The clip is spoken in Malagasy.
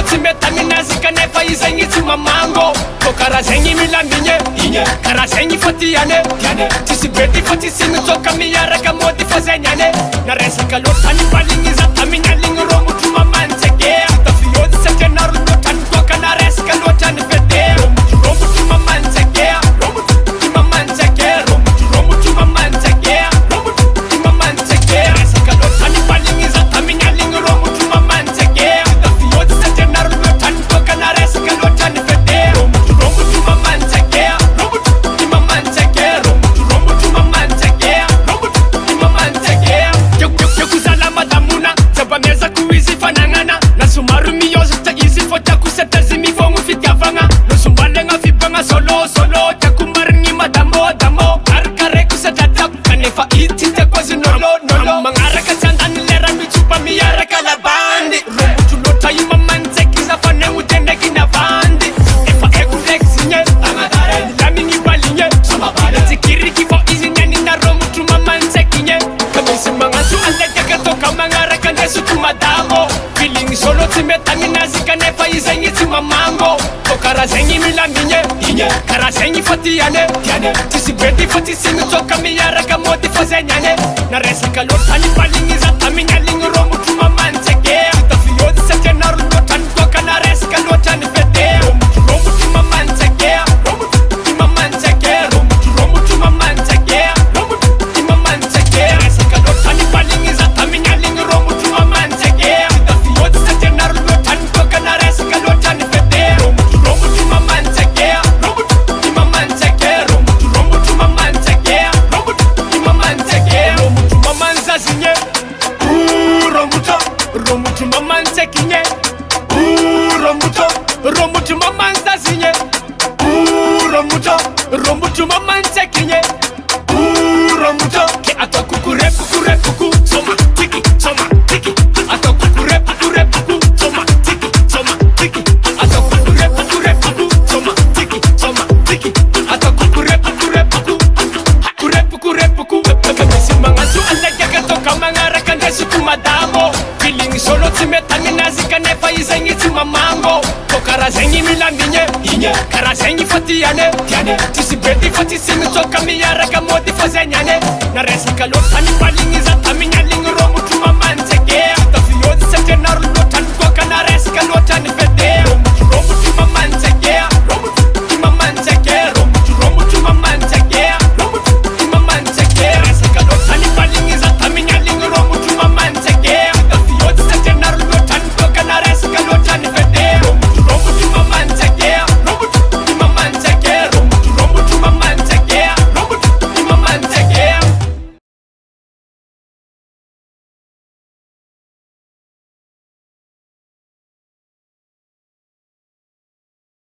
tsy mety aminazy kanefa izagny tsy mamango ko karaha zegny mila migny karaha zegny fa tiane tsisy bety fa tsisy mitsoka miaraka mody fa zegny ane na resaka loatra nipaligny za tamin'ny aligny rô motro mamantsake tafiody satria naro loatra nitoka na resaka loatra ny fete rô motro mamantsake rô motro mamantsake rô motro mamantsake rô motro mamantsake resaka loatra nipaligny za tamin'ny aligny rô motro mamantsake tafiody satria naro loatra nitoka na resaka loatra ny fete rô motro mamantsake rô motro mamantsake rô motro mamantsake rô motro mamantsake keko zala madamona zaba miezako izy fanagnana na somaro miozatra izy fô tiako satazy mivogno fitiavagna no sombalagna fibagna solo tiako marigny madamo arakareko satria tiako kanefa itsy tiako azy nolo magnaraka tsy andany lera mitsopa miaraka labandy rô motro loatra i mamantsaiky za fanegno de ndraiky navandy efa eko ndraiky zigny lamigny baligny tsikiriky fô izy nianina rô motro mamantsaiky igny ka misy magnantso andaikiaka toka magnaraka ndesotro madamo filigny solo tsy mety aminazy kanefa izagny tsy mamango ko karaha zegny mila migny karaha zegny fa tiane tsisy bety fa tsisy mitsoka miaraka mody fa zegny ane na resaka loatra nipaligny za tamin'ny aligny rô motro mamantsake tafiody satria naro loatra nitoka na resaka loatra ny fete rô motro mamantsake rô motro mamantsake rô motro mamantsake rô motro mamantsake resaka loatra nipaligny za tamin'ny aligny rô motro mamantsake tafiody satria naro loatra nitoka na resaka loatra ny fete rô motro mamantsake rô motro mamantsake rô motro mamantsake rô motro mamantsake rô motro mamanzazigny rô motro mamantsakigny rô motro mamanzazigny rô motro mamantsakigny rô motro ke ataoko korepoku soma tiki ataoko korepoku soma tiki ataoko korepoku soma tiki ataoko korepoku misy magnantso andaikiaka toka magnaraka ndesoko madamo filigny solo tsy mety aminazy kanefa izagny tsy mamango ko karaha zegny mila migny karaha zegny fa tiane tsisy bety fa tsisy mitsoka miaraka mody fa zegny ane na resaka loatra nipaligny